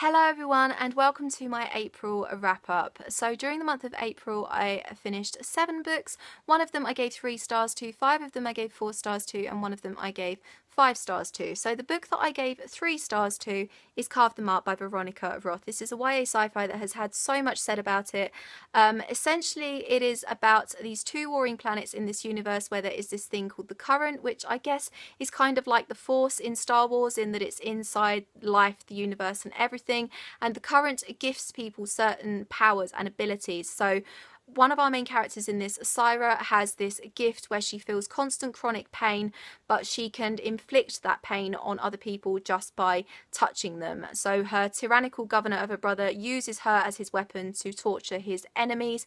Hello everyone and welcome to my April wrap up. So during the month of April I finished 7 books. One of them I gave 3 stars to, 5 of them I gave 4 stars to, and one of them I gave 5 stars to. So the book that I gave 3 stars to is Carve Them Up by Veronica Roth. This is a YA sci-fi that has had so much said about it. Essentially it is about these 2 warring planets in this universe where there is this thing called the Current, which I guess is kind of like the Force in Star Wars in that it's inside life, the universe and everything, and the Current gifts people certain powers and abilities. So one of our main characters in this, Syra, has this gift where she feels constant chronic pain, but she can inflict that pain on other people just by touching them. So her tyrannical governor of her brother uses her as his weapon to torture his enemies.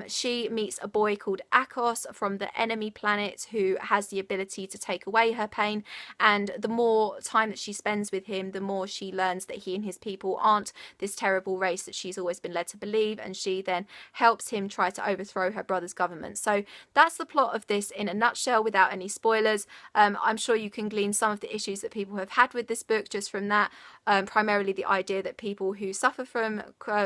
She meets a boy called Akos from the enemy planet who has the ability to take away her pain, and the more time that she spends with him, the more she learns that he and his people aren't this terrible race that she's always been led to believe, and she then helps him try to overthrow her brother's government. So that's the plot of this in a nutshell without any spoilers. I'm sure you can glean some of the issues that people have had with this book just from that, primarily the idea that people who suffer from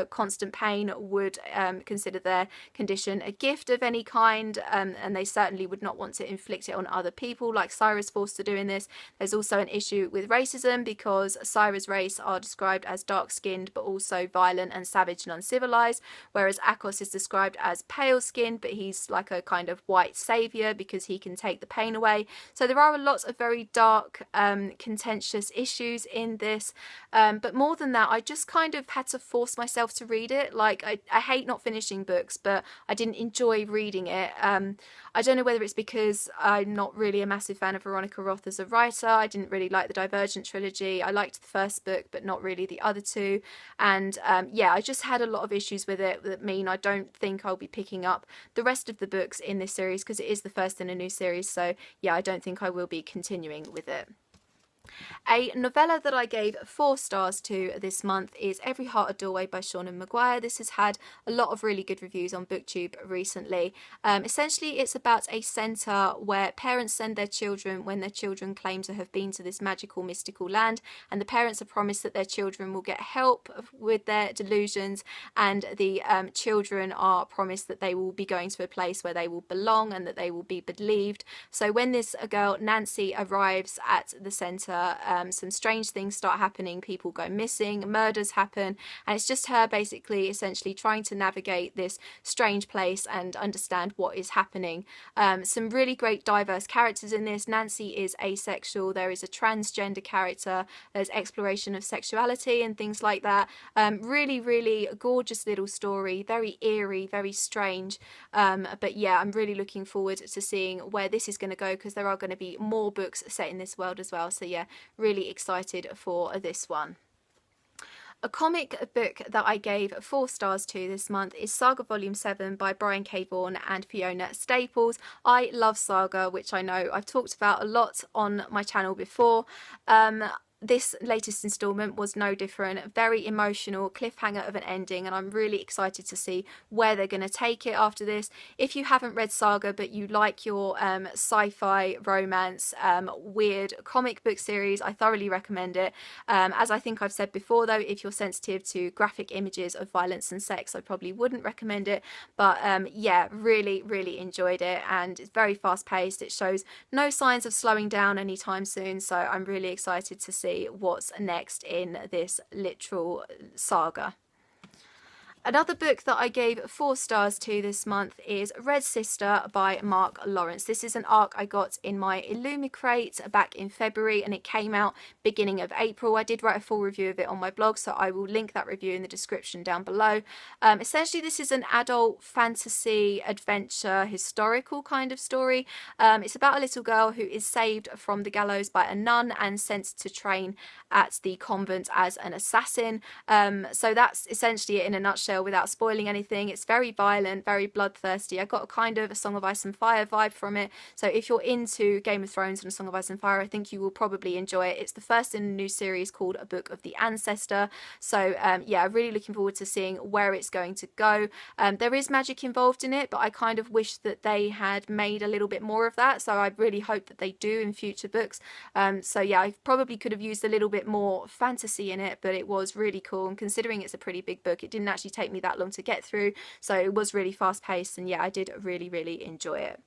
constant pain would consider their condition a gift of any kind, and they certainly would not want to inflict it on other people like Syra's forced to do in this. There's also an issue with racism because Syra's race are described as dark-skinned but also violent and savage and uncivilized, whereas Akos is described as pale skinned, but he's like a kind of white savior because he can take the pain away. So there are a lot of very dark, contentious issues in this, but more than that, I just kind of had to force myself to read it. Like I hate not finishing books, but I didn't enjoy reading it. I don't know whether it's because I'm not really a massive fan of Veronica Roth as a writer. I didn't really like the Divergent trilogy. I liked the first book but not really the other two, and yeah, I just had a lot of issues with it that mean I don't think I'll be picking up the rest of the books in this series because it is the first in a new series. So yeah, I don't think I will be continuing with it. A novella that I gave 4 stars to this month is Every Heart a Doorway by Seanan Maguire. This has had a lot of really good reviews on BookTube recently. Essentially it's about a centre where parents send their children when their children claim to have been to this magical mystical land, and the parents are promised that their children will get help with their delusions, and the children are promised that they will be going to a place where they will belong and that they will be believed. So when this girl Nancy arrives at the centre, some strange things start happening. People go missing, murders happen, and it's just her basically essentially trying to navigate this strange place and understand what is happening. Some really great diverse characters in this. Nancy is asexual, there is a transgender character, there's exploration of sexuality and things like that. Really gorgeous little story, very eerie, very strange, but yeah, I'm really looking forward to seeing where this is going to go because there are going to be more books set in this world as well. So yeah, really excited for this one. A comic book that I gave 4 stars to this month is Saga Volume 7 by Brian K. Vaughan and Fiona Staples. I love Saga, which I know I've talked about a lot on my channel before. This latest instalment was no different. Very emotional, cliffhanger of an ending, and I'm really excited to see where they're going to take it after this. If you haven't read Saga but you like your sci-fi, romance, weird comic book series, I thoroughly recommend it. As I think I've said before though, if you're sensitive to graphic images of violence and sex, I probably wouldn't recommend it. But yeah, really enjoyed it, and it's very fast paced. It shows no signs of slowing down anytime soon, so I'm really excited to see what's next in this literal saga. Another book that I gave 4 stars to this month is Red Sister by Mark Lawrence. This is an ARC I got in my Illumicrate back in February, and it came out beginning of April. I did write a full review of it on my blog, so I will link that review in the description down below. Essentially this is an adult fantasy adventure historical kind of story. It's about a little girl who is saved from the gallows by a nun and sent to train at the convent as an assassin. So that's essentially it in a nutshell. nutshell without spoiling anything. It's very violent, very bloodthirsty. I got a kind of a Song of Ice and Fire vibe from it. So if you're into Game of Thrones and A Song of Ice and Fire, I think you will probably enjoy it. It's the first in a new series called A Book of the Ancestor. So yeah, really looking forward to seeing where it's going to go. There is magic involved in it, but I kind of wish that they had made a little bit more of that. So I really hope that they do in future books. So yeah, I probably could have used a little bit more fantasy in it, but it was really cool. And considering it's a pretty big book, it didn't actually take me that long to get through. So it was really fast paced, and yeah, I did really enjoy it.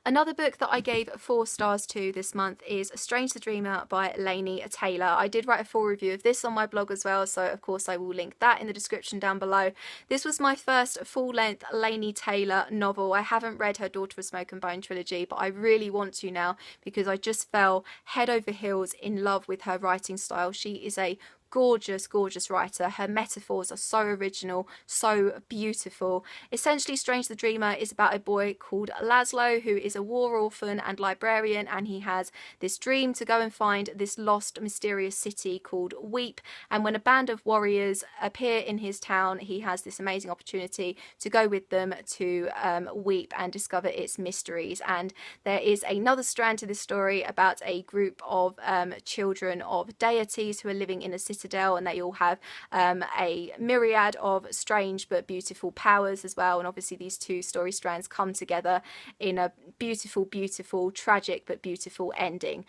Another book that I gave 4 stars to this month is Strange the Dreamer by Laini Taylor. I did write a full review of this on my blog as well, so of course I will link that in the description down below. This was my first full-length Laini Taylor novel. I haven't read her Daughter of Smoke and Bone trilogy, but I really want to now because I just fell head over heels in love with her writing style. She is a gorgeous writer. Her metaphors are so original, so beautiful. Essentially, Strange the Dreamer is about a boy called Laszlo who is a war orphan and librarian, and he has this dream to go and find this lost mysterious city called Weep. And when a band of warriors appear in his town, he has this amazing opportunity to go with them to Weep and discover its mysteries. And there is another strand to this story about a group of children of deities who are living in a citadel, and they all have a myriad of strange but beautiful powers as well. And obviously these two story strands come together in a beautiful, tragic but beautiful ending.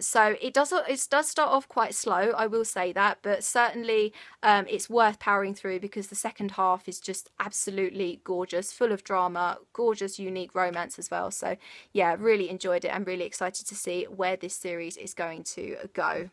So it does start off quite slow, I will say that, but certainly it's worth powering through because the second half is just absolutely gorgeous, full of drama, gorgeous, unique romance as well. So yeah, really enjoyed it. I'm really excited to see where this series is going to go.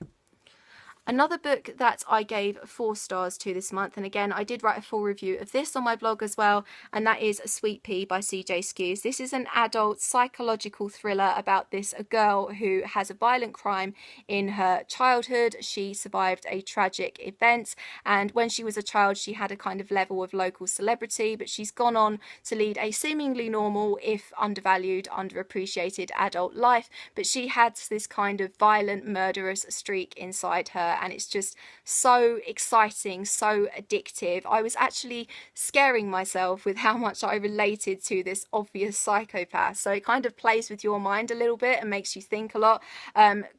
Another book that I gave 4 stars to this month, and again I did write a full review of this on my blog as well, and that is Sweet Pea by CJ Skews. This is an adult psychological thriller about a girl who has a violent crime in her childhood. She survived a tragic event, and when she was a child she had a kind of level of local celebrity, but she's gone on to lead a seemingly normal, if undervalued, underappreciated adult life, but she had this kind of violent, murderous streak inside her, and it's just so exciting, so addictive. I was actually scaring myself with how much I related to this obvious psychopath, so it kind of plays with your mind a little bit and makes you think a lot.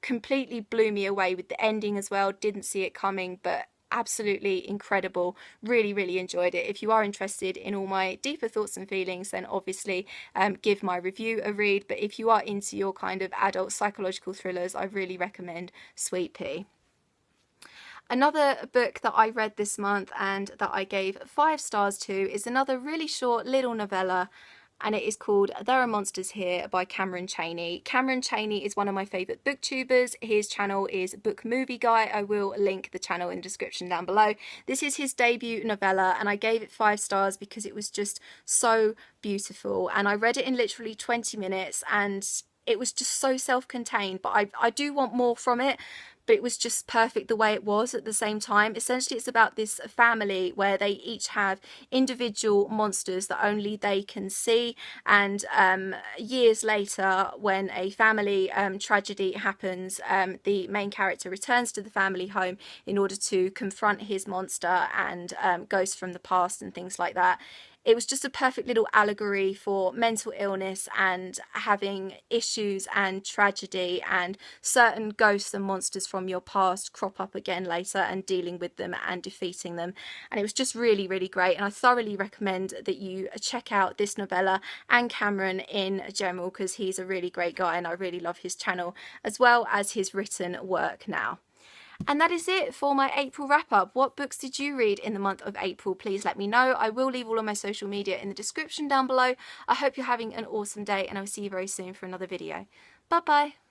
Completely blew me away with the ending as well, didn't see it coming, but absolutely incredible. Really enjoyed it. If you are interested in all my deeper thoughts and feelings, then obviously give my review a read, but if you are into your kind of adult psychological thrillers, I really recommend Sweet Pea. Another book that I read this month and that I gave 5 stars to is another really short little novella, and it is called There Are Monsters Here by Cameron Chaney. Cameron Chaney is one of my favourite booktubers. His channel is Book Movie Guy. I will link the channel in the description down below. This is his debut novella, and I gave it 5 stars because it was just so beautiful, and I read it in literally 20 minutes, and it was just so self-contained, but I do want more from it. But it was just perfect the way it was at the same time. Essentially, it's about this family where they each have individual monsters that only they can see. And years later, when a family tragedy happens, the main character returns to the family home in order to confront his monster and ghosts from the past and things like that. It was just a perfect little allegory for mental illness and having issues and tragedy, and certain ghosts and monsters from your past crop up again later, and dealing with them and defeating them. And it was just really great, and I thoroughly recommend that you check out this novella and Cameron in general, because he's a really great guy and I really love his channel as well as his written work now. And that is it for my April wrap up. What books did you read in the month of April? Please let me know. I will leave all of my social media in the description down below. I hope you're having an awesome day, and I'll see you very soon for another video. Bye bye.